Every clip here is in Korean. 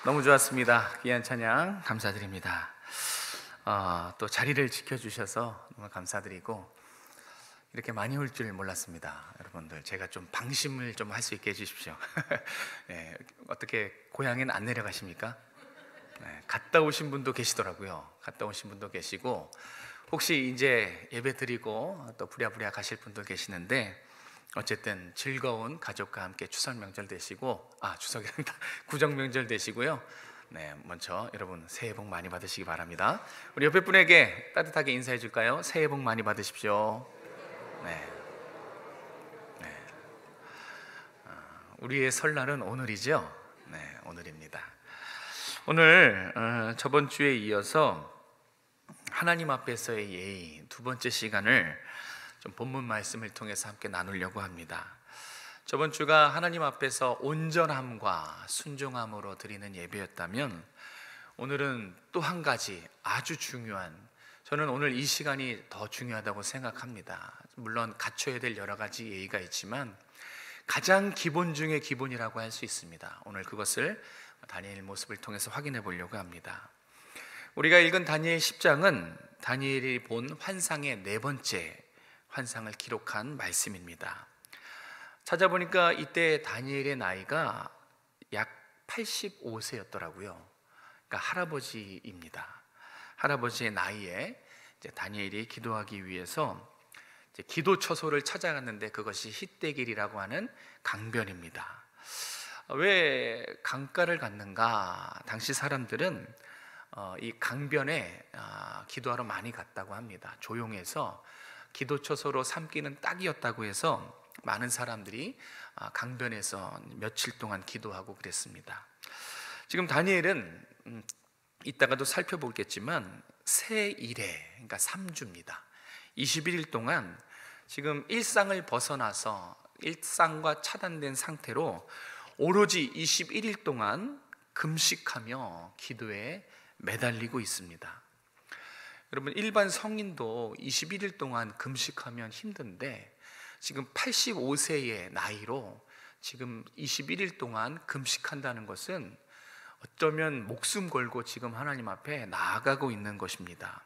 너무 좋았습니다. 귀한 찬양 감사드립니다. 또 자리를 지켜주셔서 너무 감사드리고, 이렇게 많이 올 줄 몰랐습니다. 여러분들, 제가 좀 방심을 좀 할 수 있게 해주십시오. 네, 어떻게 고향엔 안 내려가십니까? 네, 갔다 오신 분도 계시더라고요. 갔다 오신 분도 계시고, 혹시 이제 예배 드리고 또 부랴부랴 가실 분도 계시는데, 어쨌든 즐거운 가족과 함께 추석 명절 되시고, 추석이란다, 구정 명절 되시고요. 네, 먼저 여러분 새해 복 많이 받으시기 바랍니다. 우리 옆에 분에게 따뜻하게 인사해 줄까요? 새해 복 많이 받으십시오. 네. 우리의 설날은 오늘이죠. 네, 오늘입니다. 오늘 저번 주에 이어서 하나님 앞에서의 예의 두 번째 시간을 좀 본문 말씀을 통해서 함께 나누려고 합니다. 저번 주가 하나님 앞에서 온전함과 순종함으로 드리는 예배였다면, 오늘은 또 한 가지 아주 중요한, 저는 오늘 이 시간이 더 중요하다고 생각합니다. 물론 갖춰야 될 여러 가지 예의가 있지만 가장 기본 중에 기본이라고 할 수 있습니다. 오늘 그것을 다니엘 모습을 통해서 확인해 보려고 합니다. 우리가 읽은 다니엘 10장은 다니엘이 본 환상의 네 번째 환상을 기록한 말씀입니다. 찾아보니까 이때 다니엘의 나이가 약 85세였더라고요. 그러니까 할아버지입니다. 할아버지의 나이에 이제 다니엘이 기도하기 위해서 이제 기도 처소를 찾아갔는데, 그것이 힛대길이라고 하는 강변입니다. 왜 강가를 갔는가? 당시 사람들은 이 강변에 기도하러 많이 갔다고 합니다. 조용해서 기도 처소로 삼기는 딱이었다고 해서 많은 사람들이 강변에서 며칠 동안 기도하고 그랬습니다. 지금 다니엘은 이따가도 살펴보겠지만 새 일에, 그러니까 3주입니다. 21일 동안 지금 일상을 벗어나서 일상과 차단된 상태로 오로지 21일 동안 금식하며 기도에 매달리고 있습니다. 여러분, 일반 성인도 21일 동안 금식하면 힘든데, 지금 85세의 나이로 지금 21일 동안 금식한다는 것은 어쩌면 목숨 걸고 지금 하나님 앞에 나아가고 있는 것입니다.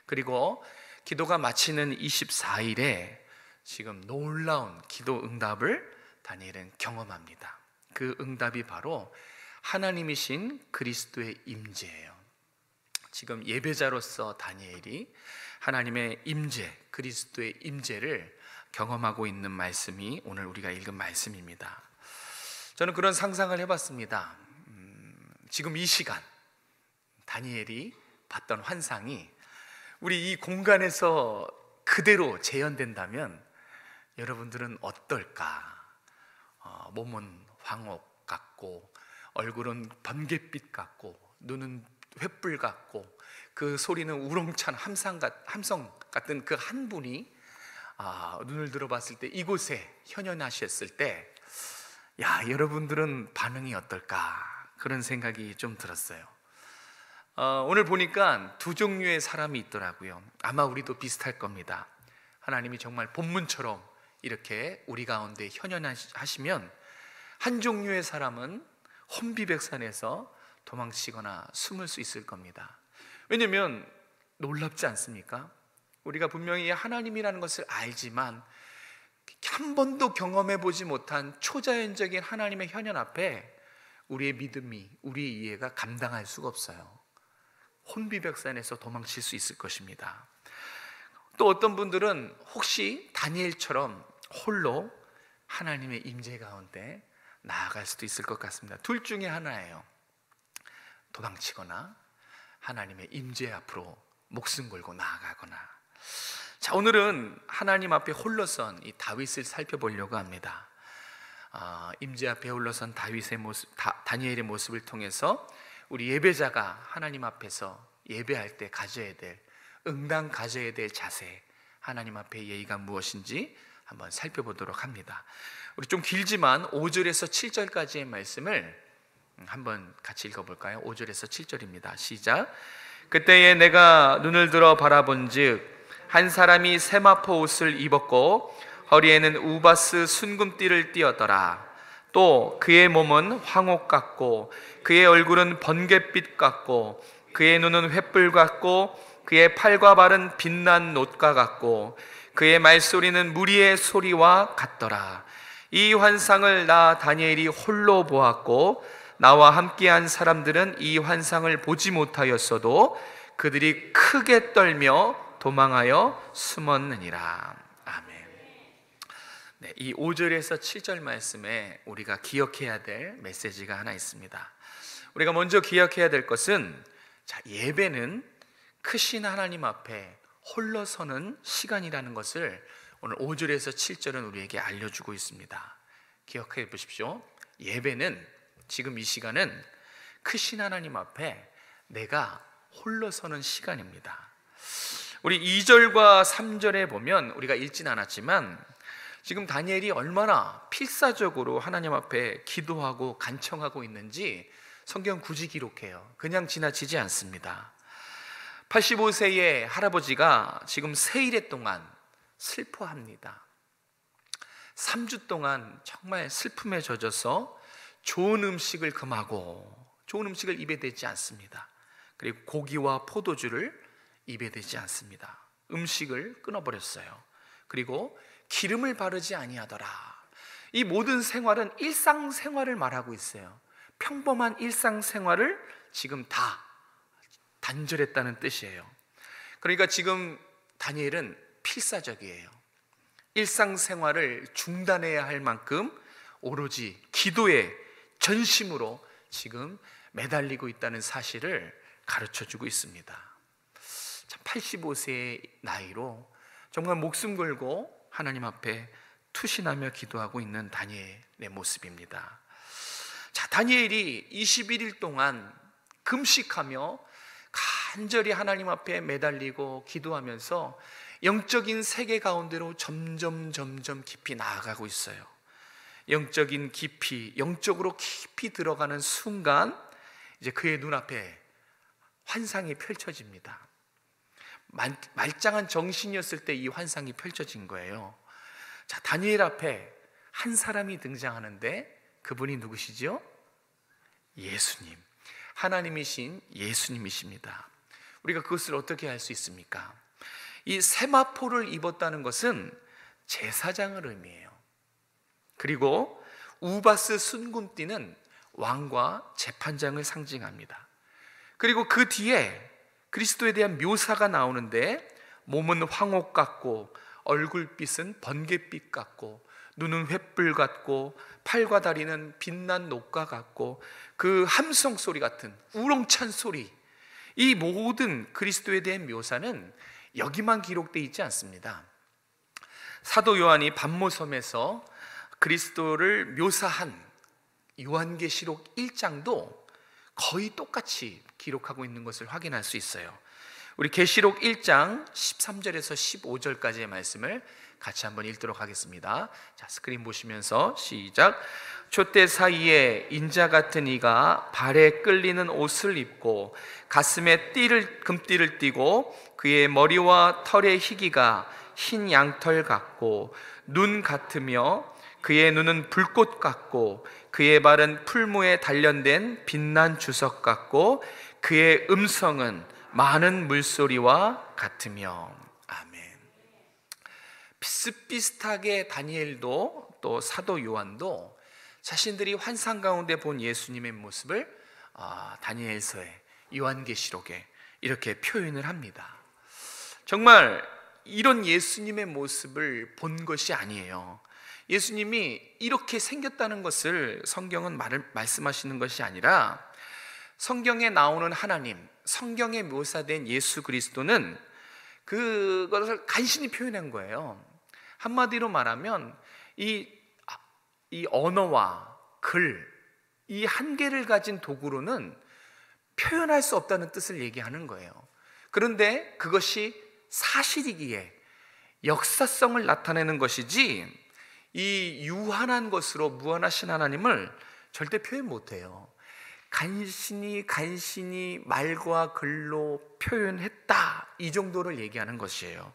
그리고 기도가 마치는 24일에 지금 놀라운 기도 응답을 다니엘은 경험합니다. 그 응답이 바로 하나님이신 그리스도의 임재예요. 지금 예배자로서 다니엘이 하나님의 임재, 그리스도의 임재를 경험하고 있는 말씀이 오늘 우리가 읽은 말씀입니다. 저는 그런 상상을 해봤습니다. 지금 이 시간 다니엘이 봤던 환상이 우리 이 공간에서 그대로 재현된다면 여러분들은 어떨까? 몸은 황옥 같고, 얼굴은 번갯빛 같고, 눈은 횃불 같고, 그 소리는 우렁찬 함성 같은 그 한 분이 눈을 들어봤을 때, 이곳에 현현하셨을 때, 여러분들은 반응이 어떨까? 그런 생각이 좀 들었어요. 오늘 보니까 두 종류의 사람이 있더라고요. 아마 우리도 비슷할 겁니다. 하나님이 정말 본문처럼 이렇게 우리 가운데 현현하시면, 한 종류의 사람은 혼비백산에서 도망치거나 숨을 수 있을 겁니다. 왜냐하면 놀랍지 않습니까? 우리가 분명히 하나님이라는 것을 알지만 한 번도 경험해 보지 못한 초자연적인 하나님의 현현 앞에 우리의 믿음이, 우리의 이해가 감당할 수가 없어요. 혼비백산에서 도망칠 수 있을 것입니다. 또 어떤 분들은 혹시 다니엘처럼 홀로 하나님의 임재 가운데 나아갈 수도 있을 것 같습니다. 둘 중에 하나예요. 도망치거나 하나님의 임재 앞으로 목숨 걸고 나아가거나. 자, 오늘은 하나님 앞에 홀로 선 이 다윗을 살펴보려고 합니다. 임재 앞에 홀로 선 다윗의 모습, 다니엘의 모습을 통해서 우리 예배자가 하나님 앞에서 예배할 때 가져야 될, 응당 가져야 될 자세, 하나님 앞에 예의가 무엇인지 한번 살펴보도록 합니다. 우리 좀 길지만 5절에서 7절까지의 말씀을 한번 같이 읽어볼까요? 5절에서 7절입니다. 시작. 그때에 내가 눈을 들어 바라본즉 한 사람이 세마포 옷을 입었고 허리에는 우바스 순금띠를 띠었더라. 또 그의 몸은 황옥 같고 그의 얼굴은 번갯빛 같고 그의 눈은 횃불 같고 그의 팔과 발은 빛난 놋과 같고 그의 말소리는 무리의 소리와 같더라. 이 환상을 나 다니엘이 홀로 보았고 나와 함께한 사람들은 이 환상을 보지 못하였어도 그들이 크게 떨며 도망하여 숨었느니라. 아멘. 네, 이 5절에서 7절 말씀에 우리가 기억해야 될 메시지가 하나 있습니다. 우리가 먼저 기억해야 될 것은, 예배는 크신 하나님 앞에 홀로 서는 시간이라는 것을 오늘 5절에서 7절은 우리에게 알려주고 있습니다. 기억해 보십시오. 예배는, 지금 이 시간은 크신 하나님 앞에 내가 홀로 서는 시간입니다. 우리 2절과 3절에 보면, 우리가 읽진 않았지만 지금 다니엘이 얼마나 필사적으로 하나님 앞에 기도하고 간청하고 있는지 성경 굳이 기록해요. 그냥 지나치지 않습니다. 85세의 할아버지가 지금 세일에 동안 슬퍼합니다. 3주 동안 정말 슬픔에 젖어서 좋은 음식을 금하고 좋은 음식을 입에 대지 않습니다. 그리고 고기와 포도주를 입에 대지 않습니다. 음식을 끊어버렸어요. 그리고 기름을 바르지 아니하더라. 이 모든 생활은 일상생활을 말하고 있어요. 평범한 일상생활을 지금 다 단절했다는 뜻이에요. 그러니까 지금 다니엘은 필사적이에요. 일상생활을 중단해야 할 만큼 오로지 기도에 전심으로 지금 매달리고 있다는 사실을 가르쳐주고 있습니다. 85세의 나이로 정말 목숨 걸고 하나님 앞에 투신하며 기도하고 있는 다니엘의 모습입니다. 다니엘이 21일 동안 금식하며 간절히 하나님 앞에 매달리고 기도하면서 영적인 세계 가운데로 점점 깊이 나아가고 있어요. 영적인 깊이, 영적으로 깊이 들어가는 순간 이제 그의 눈앞에 환상이 펼쳐집니다. 말짱한 정신이었을 때 이 환상이 펼쳐진 거예요. 다니엘 앞에 한 사람이 등장하는데 그분이 누구시죠? 예수님, 하나님이신 예수님이십니다. 우리가 그것을 어떻게 알 수 있습니까? 이 세마포를 입었다는 것은 제사장을 의미해요. 그리고 우바스 순금띠는 왕과 재판장을 상징합니다. 그리고 그 뒤에 그리스도에 대한 묘사가 나오는데, 몸은 황옥 같고 얼굴빛은 번갯빛 같고 눈은 횃불 같고 팔과 다리는 빛난 녹과 같고 그 함성 소리 같은 우렁찬 소리, 이 모든 그리스도에 대한 묘사는 여기만 기록되어 있지 않습니다. 사도 요한이 반모섬에서 그리스도를 묘사한 요한계시록 1장도 거의 똑같이 기록하고 있는 것을 확인할 수 있어요. 우리 계시록 1장 13절에서 15절까지의 말씀을 같이 한번 읽도록 하겠습니다. 스크린 보시면서 시작. 촛대 사이에 인자 같은 이가 발에 끌리는 옷을 입고 가슴에 금띠를 띠고 그의 머리와 털의 희기가 흰 양털 같고 눈 같으며 그의 눈은 불꽃 같고 그의 발은 풀무에 단련된 빛난 주석 같고 그의 음성은 많은 물소리와 같으며. 아멘. 비슷비슷하게 다니엘도 또 사도 요한도 자신들이 환상 가운데 본 예수님의 모습을 다니엘서에, 요한계시록에 이렇게 표현을 합니다. 정말 이런 예수님의 모습을 본 것이 아니에요. 예수님이 이렇게 생겼다는 것을 성경은 말씀하시는 것이 아니라, 성경에 나오는 하나님, 성경에 묘사된 예수 그리스도는 그것을 간신히 표현한 거예요. 한마디로 말하면 이 언어와 글, 이 한계를 가진 도구로는 표현할 수 없다는 뜻을 얘기하는 거예요. 그런데 그것이 사실이기에 역사성을 나타내는 것이지, 이 유한한 것으로 무한하신 하나님을 절대 표현 못해요. 간신히 말과 글로 표현했다, 이 정도를 얘기하는 것이에요.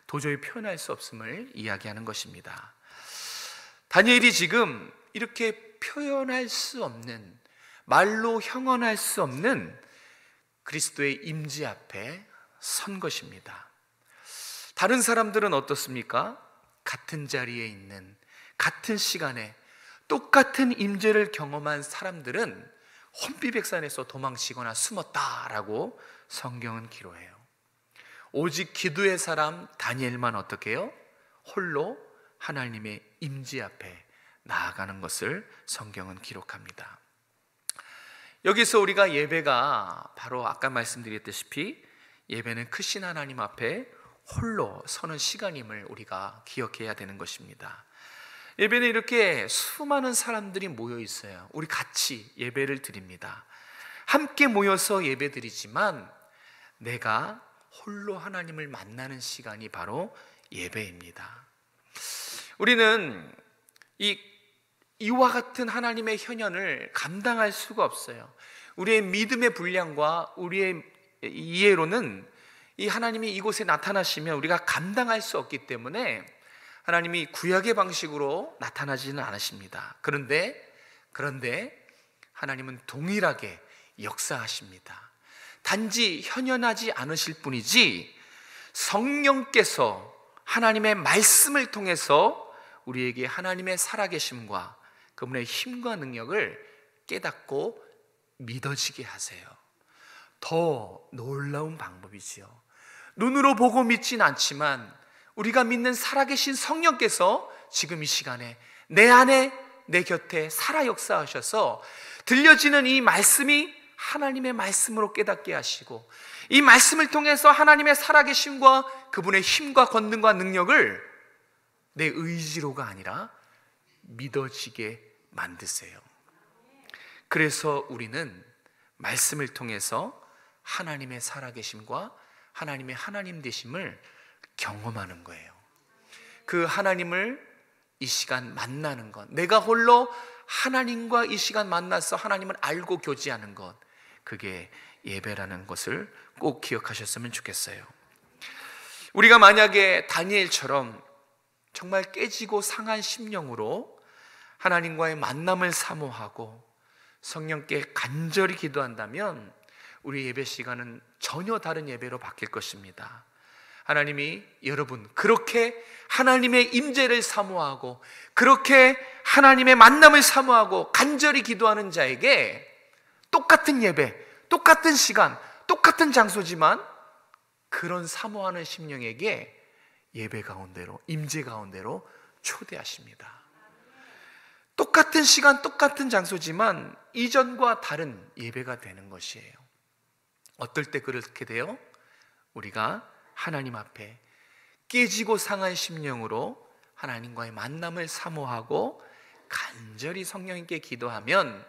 도저히 표현할 수 없음을 이야기하는 것입니다. 다니엘이 지금 이렇게 표현할 수 없는, 말로 형언할 수 없는 그리스도의 임재 앞에 선 것입니다. 다른 사람들은 어떻습니까? 같은 자리에 있는, 같은 시간에 똑같은 임재를 경험한 사람들은 혼비백산에서 도망치거나 숨었다라고 성경은 기록해요. 오직 기도의 사람 다니엘만 어떻게 해요? 홀로 하나님의 임재 앞에 나아가는 것을 성경은 기록합니다. 여기서 우리가 예배가 바로 아까 말씀드렸다시피 예배는 크신 하나님 앞에 홀로 서는 시간임을 우리가 기억해야 되는 것입니다. 예배는 이렇게 수많은 사람들이 모여 있어요. 우리 같이 예배를 드립니다. 함께 모여서 예배 드리지만 내가 홀로 하나님을 만나는 시간이 바로 예배입니다. 우리는 이와 같은 하나님의 현현을 감당할 수가 없어요. 우리의 믿음의 분량과 우리의 이해로는 이 하나님이 이곳에 나타나시면 우리가 감당할 수 없기 때문에 하나님이 구약의 방식으로 나타나지는 않으십니다. 그런데 하나님은 동일하게 역사하십니다. 단지 현현하지 않으실 뿐이지 성령께서 하나님의 말씀을 통해서 우리에게 하나님의 살아계심과 그분의 힘과 능력을 깨닫고 믿어지게 하세요. 더 놀라운 방법이지요. 눈으로 보고 믿진 않지만 우리가 믿는 살아계신 성령께서 지금 이 시간에 내 안에, 내 곁에 살아 역사하셔서 들려지는 이 말씀이 하나님의 말씀으로 깨닫게 하시고 이 말씀을 통해서 하나님의 살아계심과 그분의 힘과 권능과 능력을 내 의지로가 아니라 믿어지게 만드세요. 그래서 우리는 말씀을 통해서 하나님의 살아계심과 하나님의 하나님 되심을 경험하는 거예요. 그 하나님을 이 시간 만나는 것, 내가 홀로 하나님과 이 시간 만나서 하나님을 알고 교제하는 것, 그게 예배라는 것을 꼭 기억하셨으면 좋겠어요. 우리가 만약에 다니엘처럼 정말 깨지고 상한 심령으로 하나님과의 만남을 사모하고 성령께 간절히 기도한다면 우리 예배 시간은 전혀 다른 예배로 바뀔 것입니다. 하나님이 여러분 그렇게 하나님의 임재를 사모하고 그렇게 하나님의 만남을 사모하고 간절히 기도하는 자에게 똑같은 예배, 똑같은 시간, 똑같은 장소지만 그런 사모하는 심령에게 예배 가운데로, 임재 가운데로 초대하십니다. 똑같은 시간, 똑같은 장소지만 이전과 다른 예배가 되는 것이에요. 어떨 때 그렇게 돼요? 우리가 하나님 앞에 깨지고 상한 심령으로 하나님과의 만남을 사모하고 간절히 성령님께 기도하면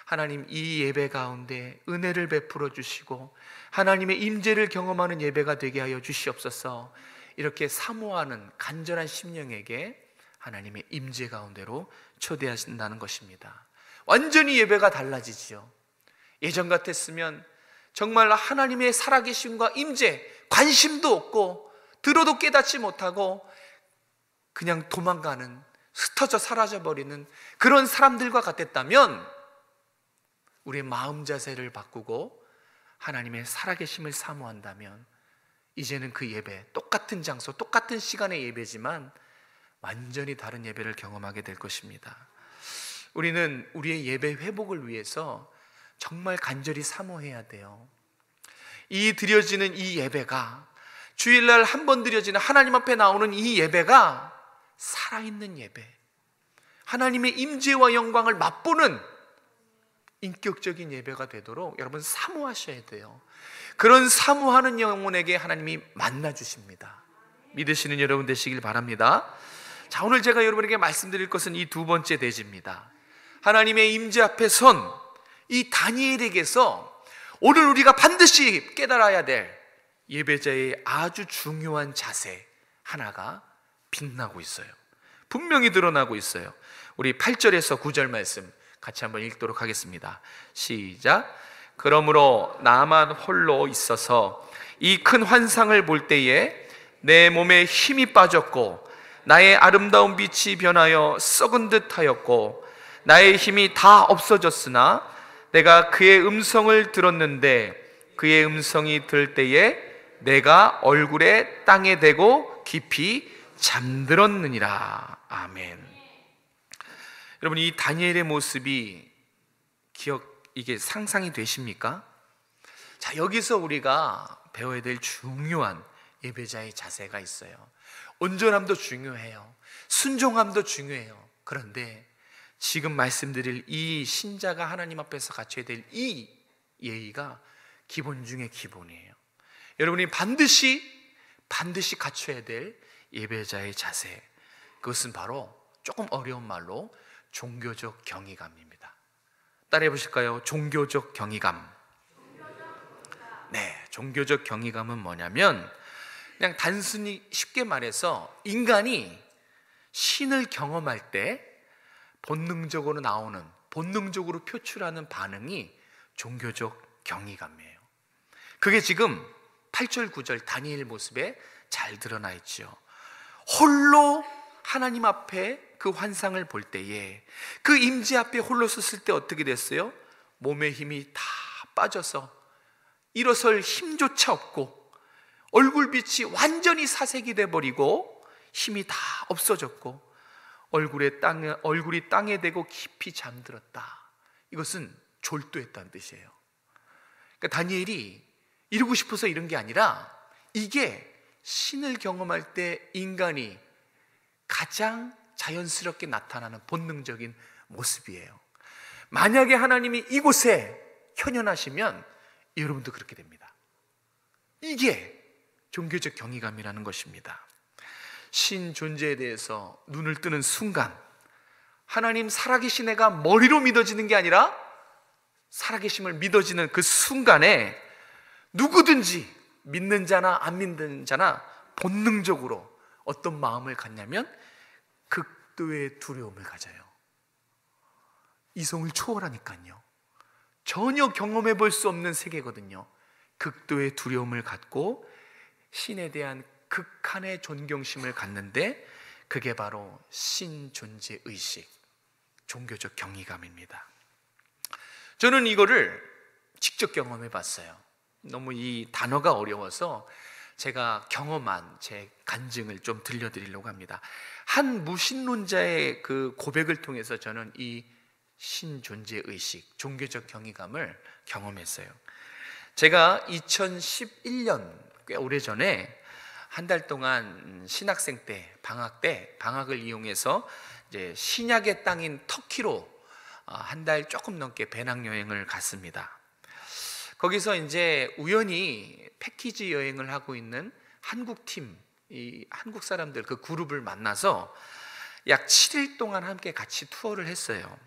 하나님 이 예배 가운데 은혜를 베풀어 주시고 하나님의 임재를 경험하는 예배가 되게 하여 주시옵소서. 이렇게 사모하는 간절한 심령에게 하나님의 임재 가운데로 초대하신다는 것입니다. 완전히 예배가 달라지지요. 예전 같았으면 정말 하나님의 살아계심과 임재, 관심도 없고 들어도 깨닫지 못하고 그냥 도망가는, 흩어져 사라져버리는 그런 사람들과 같았다면 우리의 마음 자세를 바꾸고 하나님의 살아계심을 사모한다면 이제는 그 예배, 똑같은 장소, 똑같은 시간의 예배지만 완전히 다른 예배를 경험하게 될 것입니다. 우리는 우리의 예배 회복을 위해서 정말 간절히 사모해야 돼요. 이 드려지는 이 예배가, 주일날 한 번 드려지는 하나님 앞에 나오는 이 예배가 살아있는 예배, 하나님의 임재와 영광을 맛보는 인격적인 예배가 되도록 여러분 사모하셔야 돼요. 그런 사모하는 영혼에게 하나님이 만나주십니다. 믿으시는 여러분 되시길 바랍니다. 자, 오늘 제가 여러분에게 말씀드릴 것은 이 두 번째 대지입니다. 하나님의 임재 앞에 선 이 다니엘에게서 오늘 우리가 반드시 깨달아야 될 예배자의 아주 중요한 자세 하나가 빛나고 있어요. 분명히 드러나고 있어요. 우리 8절에서 9절 말씀 같이 한번 읽도록 하겠습니다. 시작. 그러므로 나만 홀로 있어서 이 큰 환상을 볼 때에 내 몸에 힘이 빠졌고 나의 아름다운 빛이 변하여 썩은 듯 하였고 나의 힘이 다 없어졌으나 내가 그의 음성을 들었는데 그의 음성이 들을 때에 내가 얼굴에 땅에 대고 깊이 잠들었느니라. 아멘. 여러분, 이 다니엘의 모습이 이게 상상이 되십니까? 자, 여기서 우리가 배워야 될 중요한 예배자의 자세가 있어요. 온전함도 중요해요. 순종함도 중요해요. 그런데 지금 말씀드릴 이 신자가 하나님 앞에서 갖춰야 될 이 예의가 기본 중에 기본이에요. 여러분이 반드시 갖춰야 될 예배자의 자세, 그것은 바로 조금 어려운 말로 종교적 경외감입니다. 따라해 보실까요? 종교적 경외감. 네, 종교적 경외감은 뭐냐면 그냥 단순히 쉽게 말해서 인간이 신을 경험할 때 본능적으로 나오는, 본능적으로 표출하는 반응이 종교적 경외감이에요. 그게 지금 8절 9절 다니엘 모습에 잘 드러나 있죠. 홀로 하나님 앞에 그 환상을 볼 때에, 그 임재 앞에 홀로 섰을 때 어떻게 됐어요? 몸의 힘이 다 빠져서 일어설 힘조차 없고 얼굴빛이 완전히 사색이 돼버리고 힘이 다 없어졌고 얼굴이 땅에 대고 깊이 잠들었다. 이것은 졸도했다는 뜻이에요. 그러니까 다니엘이 이루고 싶어서 이런 게 아니라 이게 신을 경험할 때 인간이 가장 자연스럽게 나타나는 본능적인 모습이에요. 만약에 하나님이 이곳에 현현하시면 여러분도 그렇게 됩니다. 이게 종교적 경외감이라는 것입니다. 신 존재에 대해서 눈을 뜨는 순간 하나님 살아계신 애가 머리로 믿어지는 게 아니라 살아계심을 믿어지는 그 순간에 누구든지 믿는 자나 안 믿는 자나 본능적으로 어떤 마음을 갖냐면 극도의 두려움을 가져요. 이성을 초월하니까요. 전혀 경험해 볼 수 없는 세계거든요. 극도의 두려움을 갖고 신에 대한 극한의 존경심을 갖는데 그게 바로 신존재의식, 종교적 경외감입니다. 저는 이거를 직접 경험해 봤어요. 너무 이 단어가 어려워서 제가 경험한 제 간증을 좀 들려드리려고 합니다. 한 무신론자의 그 고백을 통해서 저는 이 신존재의식, 종교적 경외감을 경험했어요. 제가 2011년 꽤 오래전에 한 달 동안 신학생 때 방학을 이용해서 이제 신약의 땅인 터키로 한 달 조금 넘게 배낭여행을 갔습니다. 거기서 이제 우연히 패키지 여행을 하고 있는 한국팀, 이 한국 사람들 그 그룹을 만나서 약 7일 동안 함께 같이 투어를 했어요.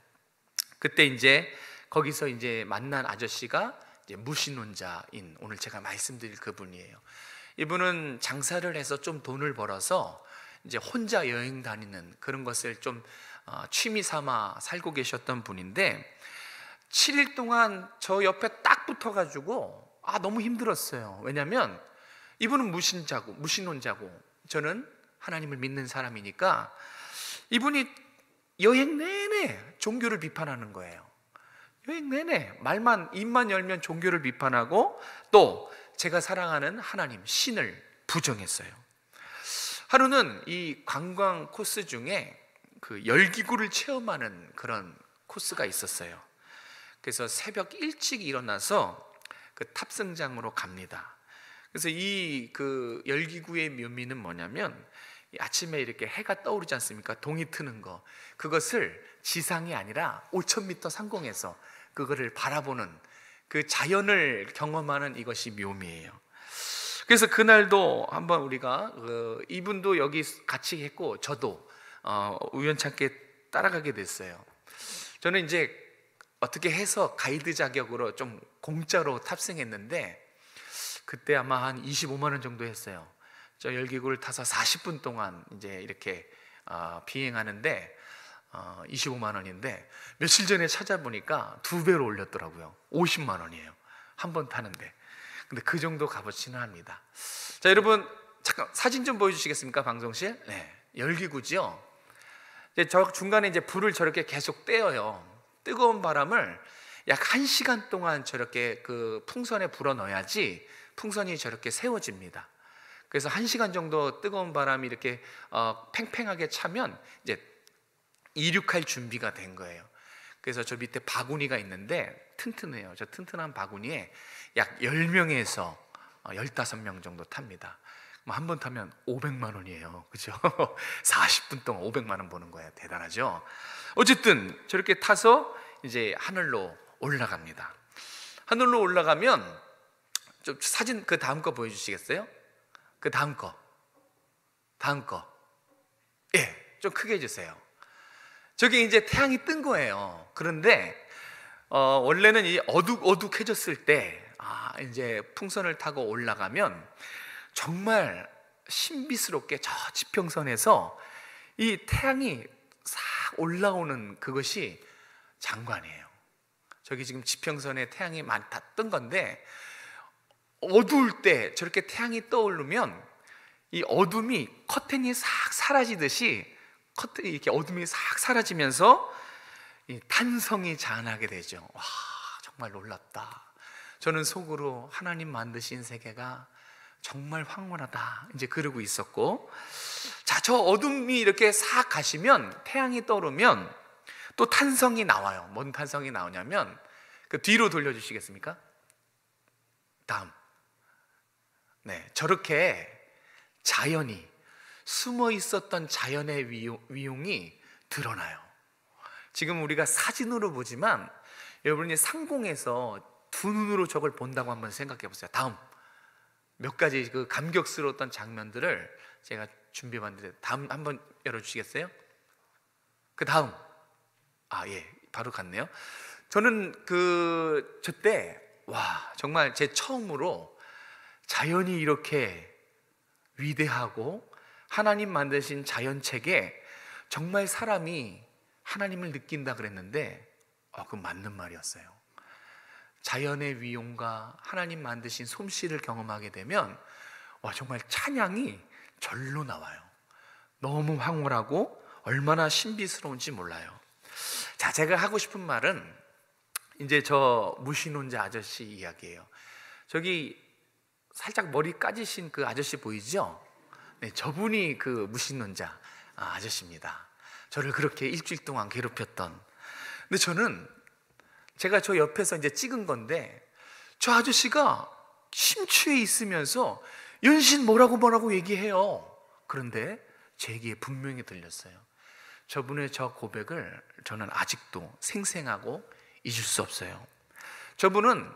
그때 이제 거기서 이제 만난 아저씨가 이제 무신론자인 오늘 제가 말씀드릴 그분이에요. 이분은 장사를 해서 좀 돈을 벌어서 이제 혼자 여행 다니는 그런 것을 좀 취미 삼아 살고 계셨던 분인데 7일 동안 저 옆에 딱 붙어가지고 너무 힘들었어요. 왜냐하면 이분은 무신론자고 저는 하나님을 믿는 사람이니까 이분이 여행 내내 종교를 비판하는 거예요. 여행 내내 입만 열면 종교를 비판하고 또 제가 사랑하는 하나님, 신을 부정했어요. 하루는 이 관광 코스 중에 그 열기구를 체험하는 그런 코스가 있었어요. 그래서 새벽 일찍 일어나서 그 탑승장으로 갑니다. 그래서 이 그 열기구의 묘미는 뭐냐면 아침에 이렇게 해가 떠오르지 않습니까? 동이 트는 거. 그것을 지상이 아니라 5,000m 상공에서 그거를 바라보는 그 자연을 경험하는 이것이 묘미예요. 그래서 그날도 한번 우리가 이분도 여기 같이 했고 저도 우연찮게 따라가게 됐어요. 저는 이제 어떻게 해서 가이드 자격으로 좀 공짜로 탑승했는데 그때 아마 한 25만 원 정도 했어요. 저 열기구를 타서 40분 동안 이제 이렇게 비행하는데 25만 원인데 며칠 전에 찾아보니까 2배로 올렸더라고요. 50만 원이에요. 한 번 타는데. 근데 그 정도 값어치는 합니다. 자, 여러분 잠깐 사진 좀 보여주시겠습니까? 방송실. 네, 열기구죠. 이제 저 중간에 이제 불을 저렇게 계속 떼어요. 뜨거운 바람을 약 1시간 동안 저렇게 그 풍선에 불어 넣어야지 풍선이 저렇게 세워집니다. 그래서 1시간 정도 뜨거운 바람이 이렇게 팽팽하게 차면 이제 이륙할 준비가 된 거예요. 그래서 저 밑에 바구니가 있는데 튼튼해요. 저 튼튼한 바구니에 약 10명에서 15명 정도 탑니다. 한 번 타면 500만 원이에요. 그죠? 40분 동안 500만 원 버는 거예요. 대단하죠? 어쨌든 저렇게 타서 이제 하늘로 올라갑니다. 하늘로 올라가면 좀 사진 그 다음 거 보여주시겠어요? 그 다음 거. 예, 좀 크게 해주세요. 저기 이제 태양이 뜬 거예요. 그런데 원래는 이 어둑어둑해졌을 때 이제 풍선을 타고 올라가면 정말 신비스럽게 저 지평선에서 이 태양이 싹 올라오는 그것이 장관이에요. 저기 지금 지평선에 태양이 많이 다 뜬 건데 어두울 때 저렇게 태양이 떠오르면 이 어둠이 커튼이 싹 사라지듯이 커튼이 이렇게 어둠이 싹 사라지면서 이 탄성이 자아나게 되죠. 와, 정말 놀랍다. 저는 속으로 하나님 만드신 세계가 정말 황홀하다 이제 그러고 있었고, 자, 저 어둠이 이렇게 싹 가시면 태양이 떠오르면 또 탄성이 나와요. 뭔 탄성이 나오냐면 그 뒤로 돌려주시겠습니까? 다음. 네, 저렇게 자연이 숨어 있었던 자연의 위용이 드러나요. 지금 우리가 사진으로 보지만 여러분이 상공에서 두 눈으로 저걸 본다고 한번 생각해 보세요. 다음. 몇 가지 그 감격스러웠던 장면들을 제가 준비해봤는데 다음 한번 열어주시겠어요? 그 다음. 예, 바로 갔네요. 저는 저때 와, 정말 제 처음으로 자연이 이렇게 위대하고 하나님 만드신 자연책에 정말 사람이 하나님을 느낀다 그랬는데 그건 맞는 말이었어요. 자연의 위용과 하나님 만드신 솜씨를 경험하게 되면 정말 찬양이 절로 나와요. 너무 황홀하고 얼마나 신비스러운지 몰라요. 자, 제가 하고 싶은 말은 이제 저 무신혼자 아저씨 이야기예요. 저기 살짝 머리 까지신 그 아저씨 보이죠? 네, 저분이 그 무신론자 아저씨입니다. 저를 그렇게 일주일 동안 괴롭혔던. 근데 저는 제가 저 옆에서 이제 찍은 건데 저 아저씨가 심취해 있으면서 연신 뭐라고 얘기해요. 그런데 제 얘기에 분명히 들렸어요. 저분의 저 고백을 저는 아직도 생생하고 잊을 수 없어요. 저분은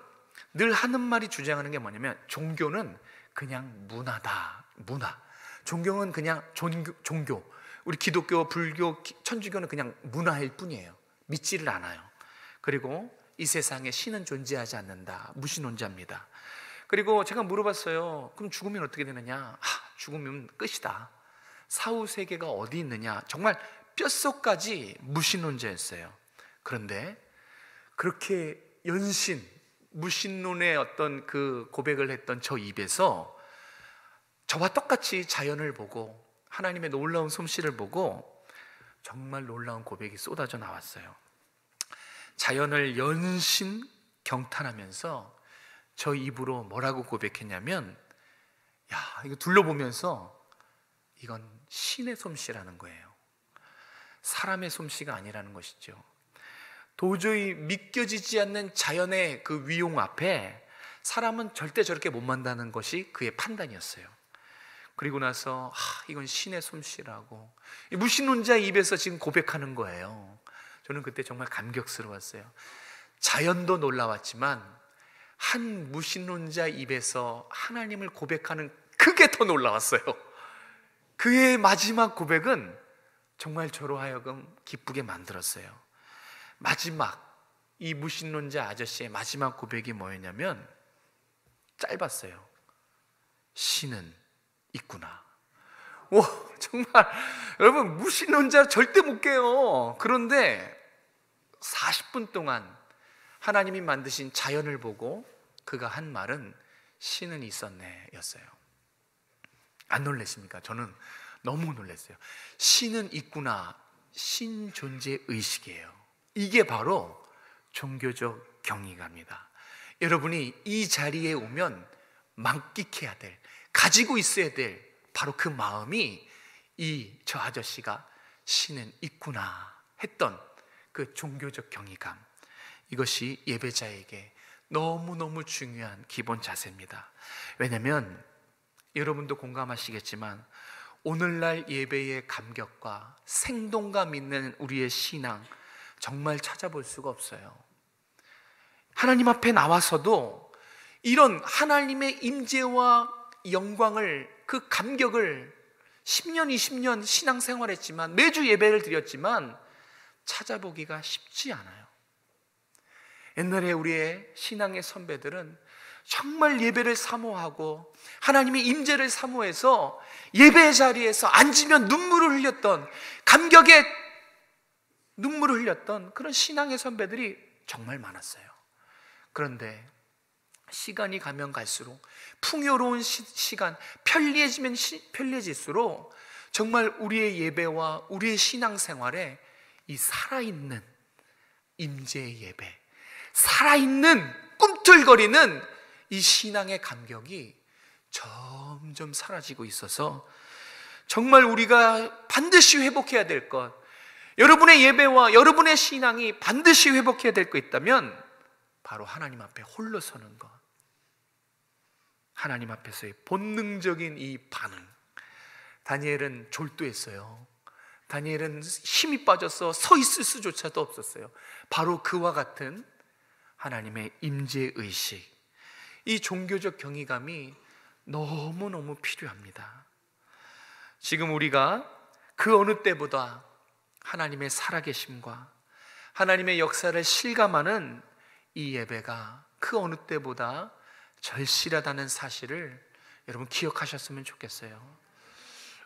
늘 하는 말이 주장하는 게 뭐냐면 종교는 그냥 문화다. 문화. 종교는 그냥 종교. 우리 기독교, 불교, 천주교는 그냥 문화일 뿐이에요. 믿지를 않아요. 그리고 이 세상에 신은 존재하지 않는다. 무신론자입니다. 그리고 제가 물어봤어요. 그럼 죽으면 어떻게 되느냐? 죽으면 끝이다. 사후 세계가 어디 있느냐? 정말 뼛속까지 무신론자였어요. 그런데 그렇게 연신 무신론의 어떤 그 고백을 했던 저 입에서 저와 똑같이 자연을 보고 하나님의 놀라운 솜씨를 보고 정말 놀라운 고백이 쏟아져 나왔어요. 자연을 연신 경탄하면서 저 입으로 뭐라고 고백했냐면 이거 둘러보면서 이건 신의 솜씨라는 거예요. 사람의 솜씨가 아니라는 것이죠. 도저히 믿겨지지 않는 자연의 그 위용 앞에 사람은 절대 저렇게 못 만다는 것이 그의 판단이었어요. 그리고 나서 이건 신의 솜씨라고 무신론자 입에서 지금 고백하는 거예요. 저는 그때 정말 감격스러웠어요. 자연도 놀라웠지만 한 무신론자 입에서 하나님을 고백하는 그게 더 놀라웠어요. 그의 마지막 고백은 정말 저로 하여금 기쁘게 만들었어요. 마지막 이 무신론자 아저씨의 마지막 고백이 뭐였냐면 짧았어요. 신은 있구나. 와, 정말 여러분 무신론자 절대 못 깨요. 그런데 40분 동안 하나님이 만드신 자연을 보고 그가 한 말은 신은 있었네 였어요. 안 놀라십니까? 저는 너무 놀랐어요. 신은 있구나. 신존재 의식이에요. 이게 바로 종교적 경이감이다. 여러분이 이 자리에 오면 만끽해야 될, 가지고 있어야 될 바로 그 마음이 저 아저씨가 신은 있구나 했던 그 종교적 경이감, 이것이 예배자에게 너무너무 중요한 기본 자세입니다. 왜냐하면 여러분도 공감하시겠지만 오늘날 예배의 감격과 생동감 있는 우리의 신앙 정말 찾아볼 수가 없어요. 하나님 앞에 나와서도 이런 하나님의 임재와 영광을, 그 감격을 10년, 20년 신앙생활했지만, 매주 예배를 드렸지만 찾아보기가 쉽지 않아요. 옛날에 우리의 신앙의 선배들은 정말 예배를 사모하고 하나님의 임재를 사모해서 예배 자리에서 앉으면 눈물을 흘렸던, 감격에 눈물을 흘렸던 그런 신앙의 선배들이 정말 많았어요. 그런데 시간이 가면 갈수록, 풍요로운 시간, 편리해지면 편리해질수록 정말 우리의 예배와 우리의 신앙생활에 이 살아있는 임재의 예배, 살아있는 꿈틀거리는 이 신앙의 감격이 점점 사라지고 있어서 정말 우리가 반드시 회복해야 될 것, 여러분의 예배와 여러분의 신앙이 반드시 회복해야 될 것 있다면 바로 하나님 앞에 홀로 서는 것, 하나님 앞에서의 본능적인 이 반응. 다니엘은 졸도했어요. 다니엘은 힘이 빠져서 서 있을 수조차도 없었어요. 바로 그와 같은 하나님의 임재의식, 이 종교적 경이감이 너무너무 필요합니다. 지금 우리가 그 어느 때보다 하나님의 살아계심과 하나님의 역사를 실감하는 이 예배가 그 어느 때보다 절실하다는 사실을 여러분 기억하셨으면 좋겠어요.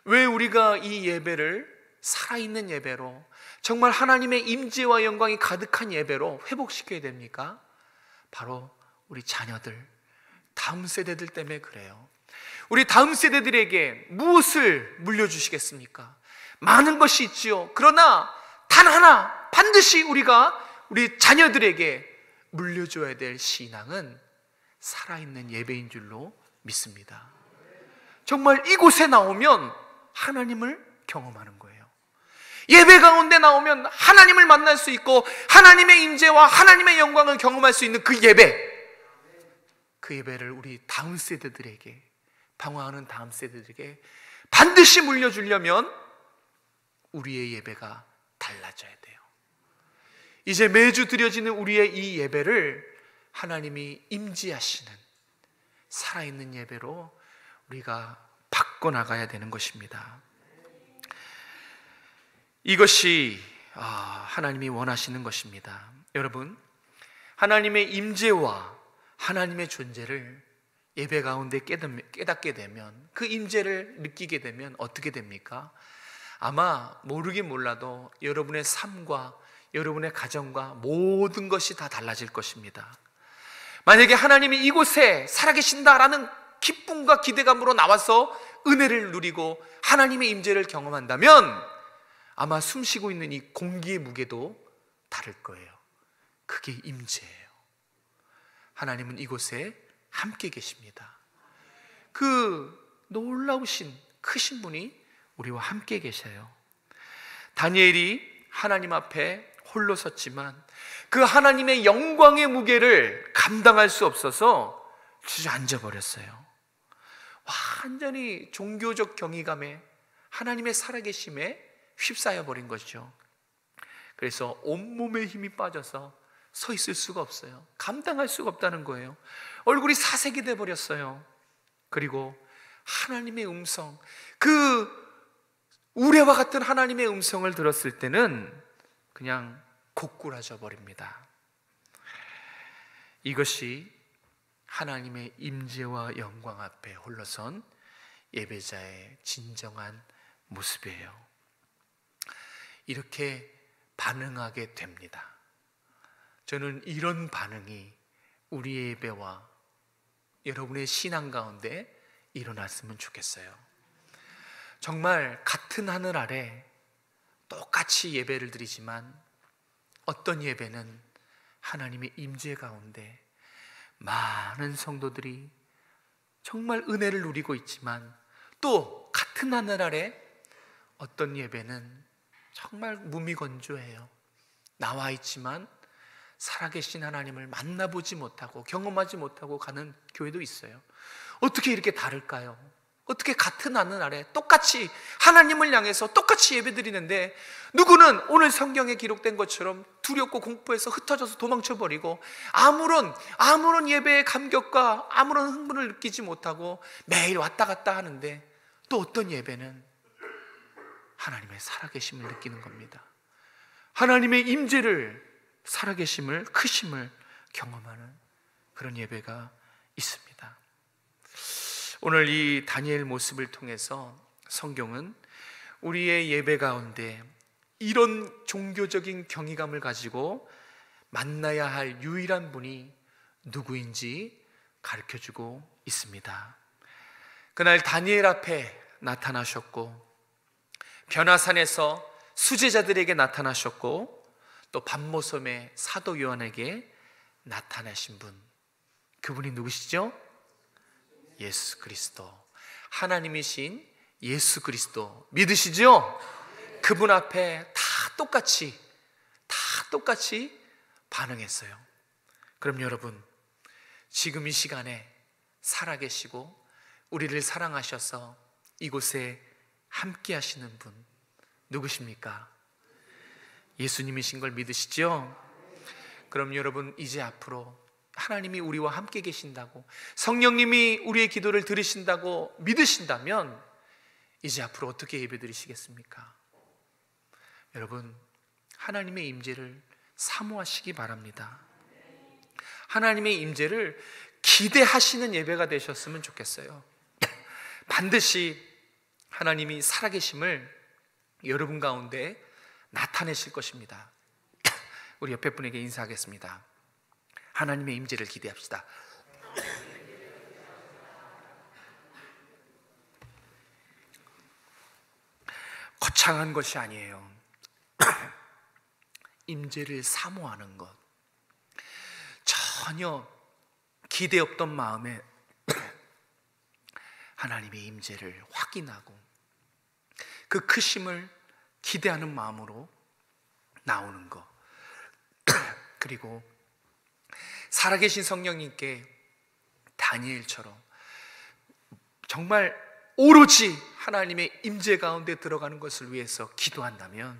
왜 우리가 이 예배를 살아있는 예배로, 정말 하나님의 임재와 영광이 가득한 예배로 회복시켜야 됩니까? 바로 우리 자녀들, 다음 세대들 때문에 그래요. 우리 다음 세대들에게 무엇을 물려주시겠습니까? 많은 것이 있지요. 그러나 단 하나 반드시 우리가 우리 자녀들에게 물려줘야 될 신앙은 살아있는 예배인 줄로 믿습니다. 정말 이곳에 나오면 하나님을 경험하는 거예요. 예배 가운데 나오면 하나님을 만날 수 있고 하나님의 임재와 하나님의 영광을 경험할 수 있는 그 예배, 그 예배를 우리 다음 세대들에게, 방황하는 다음 세대들에게 반드시 물려주려면 우리의 예배가 달라져야 돼요. 이제 매주 드려지는 우리의 이 예배를 하나님이 임재하시는 살아있는 예배로 우리가 바꿔나가야 되는 것입니다. 이것이 하나님이 원하시는 것입니다. 여러분, 하나님의 임재와 하나님의 존재를 예배 가운데 깨닫게 되면, 그 임재를 느끼게 되면 어떻게 됩니까? 아마 모르긴 몰라도 여러분의 삶과 여러분의 가정과 모든 것이 다 달라질 것입니다. 만약에 하나님이 이곳에 살아계신다라는 기쁨과 기대감으로 나와서 은혜를 누리고 하나님의 임재를 경험한다면 아마 숨쉬고 있는 이 공기의 무게도 다를 거예요. 그게 임재예요. 하나님은 이곳에 함께 계십니다. 그 놀라우신 크신 분이 우리와 함께 계셔요. 다니엘이 하나님 앞에 홀로 섰지만 그 하나님의 영광의 무게를 감당할 수 없어서 주저앉아 버렸어요. 완전히 종교적 경이감에, 하나님의 살아계심에 휩싸여 버린 것이죠. 그래서 온몸에 힘이 빠져서 서 있을 수가 없어요. 감당할 수가 없다는 거예요. 얼굴이 사색이 돼 버렸어요. 그리고 하나님의 음성, 그 우레와 같은 하나님의 음성을 들었을 때는 그냥 고꾸라져 버립니다. 이것이 하나님의 임재와 영광 앞에 홀로선 예배자의 진정한 모습이에요. 이렇게 반응하게 됩니다. 저는 이런 반응이 우리의 예배와 여러분의 신앙 가운데 일어났으면 좋겠어요. 정말 같은 하늘 아래 똑같이 예배를 드리지만 어떤 예배는 하나님의 임재 가운데 많은 성도들이 정말 은혜를 누리고 있지만, 또 같은 하늘 아래 어떤 예배는 정말 무미건조해요. 나와 있지만 살아계신 하나님을 만나보지 못하고 경험하지 못하고 가는 교회도 있어요. 어떻게 이렇게 다를까요? 어떻게 같은 하늘 아래 똑같이 하나님을 향해서 똑같이 예배드리는데, 누구는 오늘 성경에 기록된 것처럼 두렵고 공포해서 흩어져서 도망쳐버리고 아무런 예배의 감격과 아무런 흥분을 느끼지 못하고 매일 왔다 갔다 하는데, 또 어떤 예배는 하나님의 살아계심을 느끼는 겁니다. 하나님의 임재를, 살아계심을, 크심을 경험하는 그런 예배가 있습니다. 오늘 이 다니엘 모습을 통해서 성경은 우리의 예배 가운데 이런 종교적인 경외감을 가지고 만나야 할 유일한 분이 누구인지 가르쳐주고 있습니다. 그날 다니엘 앞에 나타나셨고, 변화산에서 수제자들에게 나타나셨고, 또 밤모섬의 사도 요한에게 나타나신 분, 그분이 누구시죠? 예수 그리스도, 하나님이신 예수 그리스도 믿으시죠? 그분 앞에 다 똑같이 반응했어요. 그럼 여러분, 지금 이 시간에 살아계시고 우리를 사랑하셔서 이곳에 함께 하시는 분 누구십니까? 예수님이신 걸 믿으시죠? 그럼 여러분, 이제 앞으로 하나님이 우리와 함께 계신다고, 성령님이 우리의 기도를 들으신다고 믿으신다면 이제 앞으로 어떻게 예배드리시겠습니까? 여러분, 하나님의 임재를 사모하시기 바랍니다. 하나님의 임재를 기대하시는 예배가 되셨으면 좋겠어요. 반드시 하나님이 살아계심을 여러분 가운데 나타내실 것입니다. 우리 옆에 분에게 인사하겠습니다. 하나님의 임재를 기대합시다. 거창한 것이 아니에요. 임재를 사모하는 것, 전혀 기대 없던 마음에 하나님의 임재를 확인하고 그 크심을 기대하는 마음으로 나오는 것, 그리고 살아계신 성령님께 다니엘처럼 정말 오로지 하나님의 임재 가운데 들어가는 것을 위해서 기도한다면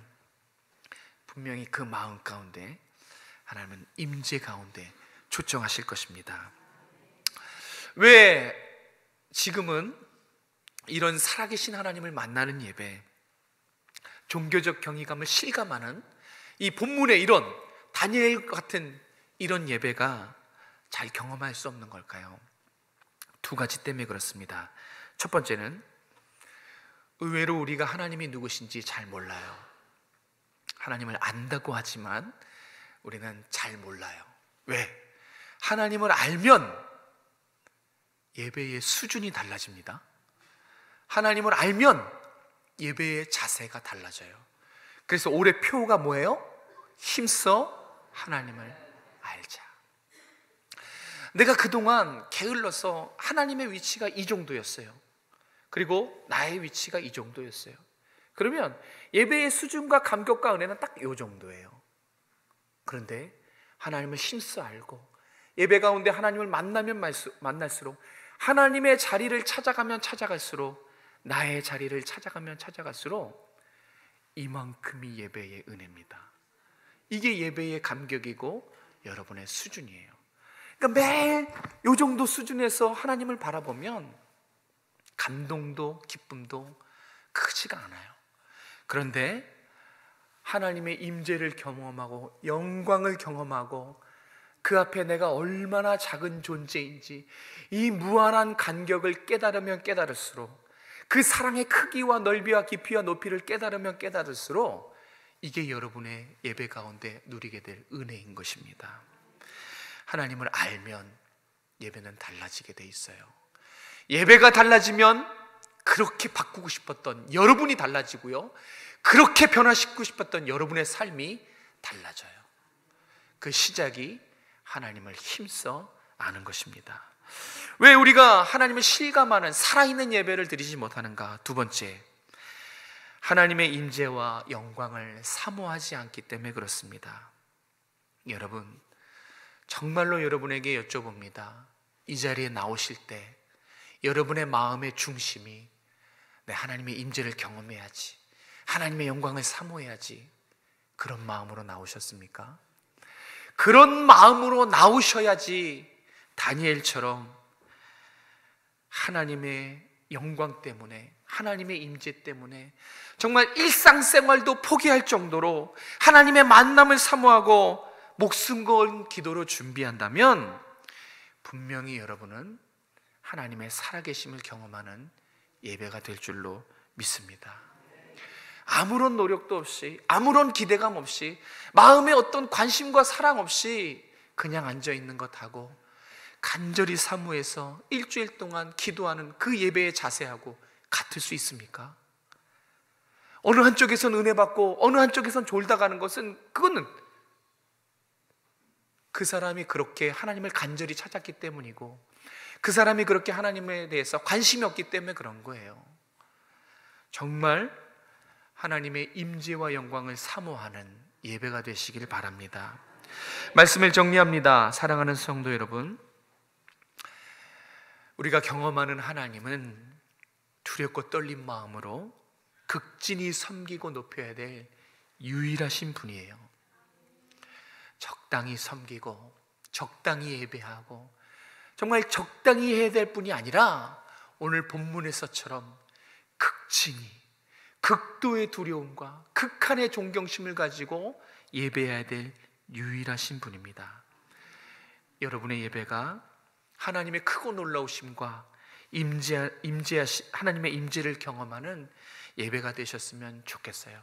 분명히 그 마음 가운데 하나님은 임재 가운데 초청하실 것입니다. 왜 지금은 이런 살아계신 하나님을 만나는 예배, 종교적 경외감을 실감하는 이 본문의 이런 다니엘 같은 이런 예배가 잘 경험할 수 없는 걸까요? 두 가지 때문에 그렇습니다. 첫 번째는 의외로 우리가 하나님이 누구신지 잘 몰라요. 하나님을 안다고 하지만 우리는 잘 몰라요. 왜? 하나님을 알면 예배의 수준이 달라집니다. 하나님을 알면 예배의 자세가 달라져요. 그래서 올해 표가 뭐예요? 힘써 하나님을 알자. 내가 그동안 게을러서 하나님의 위치가 이 정도였어요. 그리고 나의 위치가 이 정도였어요. 그러면 예배의 수준과 감격과 은혜는 딱 이 정도예요. 그런데 하나님을 힘써 알고 예배 가운데 하나님을 만나면 만날수록, 하나님의 자리를 찾아가면 찾아갈수록, 나의 자리를 찾아가면 찾아갈수록 이만큼이 예배의 은혜입니다. 이게 예배의 감격이고 여러분의 수준이에요. 그러니까 매일 이 정도 수준에서 하나님을 바라보면 감동도 기쁨도 크지가 않아요. 그런데 하나님의 임재를 경험하고 영광을 경험하고 그 앞에 내가 얼마나 작은 존재인지 이 무한한 간격을 깨달으면 깨달을수록, 그 사랑의 크기와 넓이와 깊이와 높이를 깨달으면 깨달을수록 이게 여러분의 예배 가운데 누리게 될 은혜인 것입니다. 하나님을 알면 예배는 달라지게 돼 있어요. 예배가 달라지면 그렇게 바꾸고 싶었던 여러분이 달라지고요, 그렇게 변화시키고 싶었던 여러분의 삶이 달라져요. 그 시작이 하나님을 힘써 아는 것입니다. 왜 우리가 하나님을 실감하는 살아있는 예배를 드리지 못하는가? 두 번째, 하나님의 임재와 영광을 사모하지 않기 때문에 그렇습니다. 여러분, 정말로 여러분에게 여쭤봅니다. 이 자리에 나오실 때 여러분의 마음의 중심이 하나님의 임재를 경험해야지, 하나님의 영광을 사모해야지, 그런 마음으로 나오셨습니까? 그런 마음으로 나오셔야지 다니엘처럼 하나님의 영광 때문에, 하나님의 임재 때문에 정말 일상생활도 포기할 정도로 하나님의 만남을 사모하고 목숨 건 기도로 준비한다면 분명히 여러분은 하나님의 살아계심을 경험하는 예배가 될 줄로 믿습니다. 아무런 노력도 없이, 아무런 기대감 없이, 마음에 어떤 관심과 사랑 없이 그냥 앉아있는 것하고 간절히 사모해서 일주일 동안 기도하는 그 예배의 자세하고 같을 수 있습니까? 어느 한쪽에선 은혜 받고 어느 한쪽에선 졸다 가는 것은, 그거는 그 사람이 그렇게 하나님을 간절히 찾았기 때문이고 그 사람이 그렇게 하나님에 대해서 관심이 없기 때문에 그런 거예요. 정말 하나님의 임재와 영광을 사모하는 예배가 되시길 바랍니다. 말씀을 정리합니다. 사랑하는 성도 여러분, 우리가 경험하는 하나님은 두렵고 떨린 마음으로 극진히 섬기고 높여야 될 유일하신 분이에요. 적당히 섬기고 적당히 예배하고 정말 적당히 해야 될 뿐이 아니라 오늘 본문에서처럼 극진히, 극도의 두려움과 극한의 존경심을 가지고 예배해야 될 유일하신 분입니다. 여러분의 예배가 하나님의 크고 놀라우심과 하나님의 임재를 경험하는 예배가 되셨으면 좋겠어요.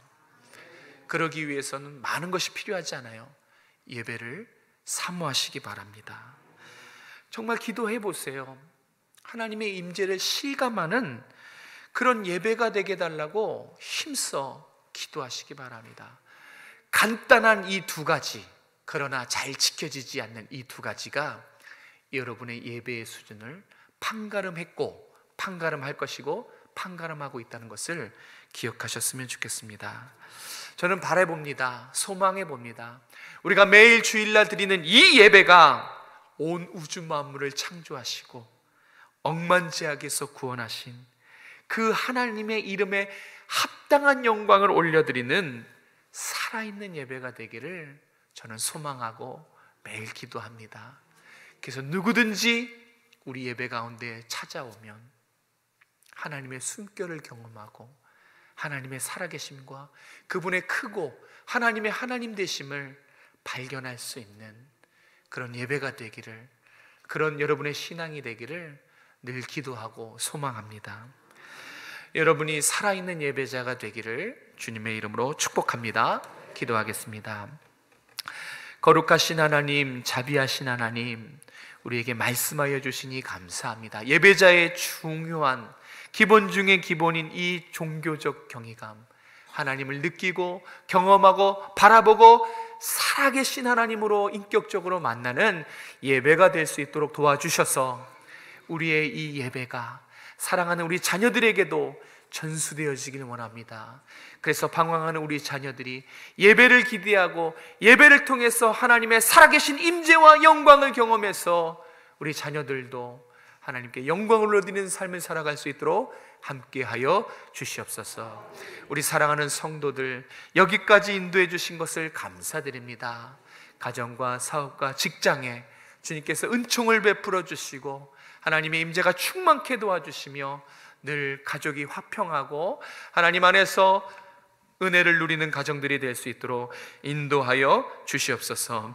그러기 위해서는 많은 것이 필요하지 않아요. 예배를 사모하시기 바랍니다. 정말 기도해 보세요. 하나님의 임재를 실감하는 그런 예배가 되게 달라고 힘써 기도하시기 바랍니다. 간단한 이 두 가지, 그러나 잘 지켜지지 않는 이 두 가지가 여러분의 예배의 수준을 판가름했고 판가름할 것이고 판가름하고 있다는 것을 기억하셨으면 좋겠습니다. 저는 바라봅니다. 소망해봅니다. 우리가 매일 주일날 드리는 이 예배가 온 우주 만물을 창조하시고 억만제약에서 구원하신 그 하나님의 이름에 합당한 영광을 올려드리는 살아있는 예배가 되기를 저는 소망하고 매일 기도합니다. 그래서 누구든지 우리 예배 가운데 찾아오면 하나님의 숨결을 경험하고 하나님의 살아계심과 그분의 크고 하나님의 하나님 되심을 발견할 수 있는 그런 예배가 되기를, 그런 여러분의 신앙이 되기를 늘 기도하고 소망합니다. 여러분이 살아있는 예배자가 되기를 주님의 이름으로 축복합니다. 기도하겠습니다. 거룩하신 하나님, 자비하신 하나님, 우리에게 말씀하여 주시니 감사합니다. 예배자의 중요한 기본 중의 기본인 이 종교적 경외감, 하나님을 느끼고 경험하고 바라보고 살아계신 하나님으로 인격적으로 만나는 예배가 될 수 있도록 도와주셔서 우리의 이 예배가 사랑하는 우리 자녀들에게도 전수되어지길 원합니다. 그래서 방황하는 우리 자녀들이 예배를 기대하고 예배를 통해서 하나님의 살아계신 임재와 영광을 경험해서 우리 자녀들도 하나님께 영광을 올려드리는 삶을 살아갈 수 있도록 함께하여 주시옵소서. 우리 사랑하는 성도들, 여기까지 인도해 주신 것을 감사드립니다. 가정과 사업과 직장에 주님께서 은총을 베풀어 주시고 하나님의 임재가 충만케 도와주시며 늘 가족이 화평하고 하나님 안에서 은혜를 누리는 가정들이 될 수 있도록 인도하여 주시옵소서.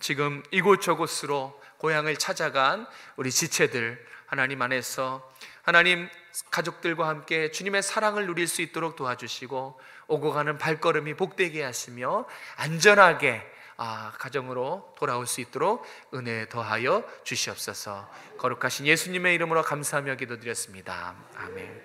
지금 이곳저곳으로 고향을 찾아간 우리 지체들, 하나님 안에서 하나님 가족들과 함께 주님의 사랑을 누릴 수 있도록 도와주시고 오고 가는 발걸음이 복되게 하시며 안전하게 가정으로 돌아올 수 있도록 은혜 더하여 주시옵소서. 거룩하신 예수님의 이름으로 감사하며 기도드렸습니다. 아멘.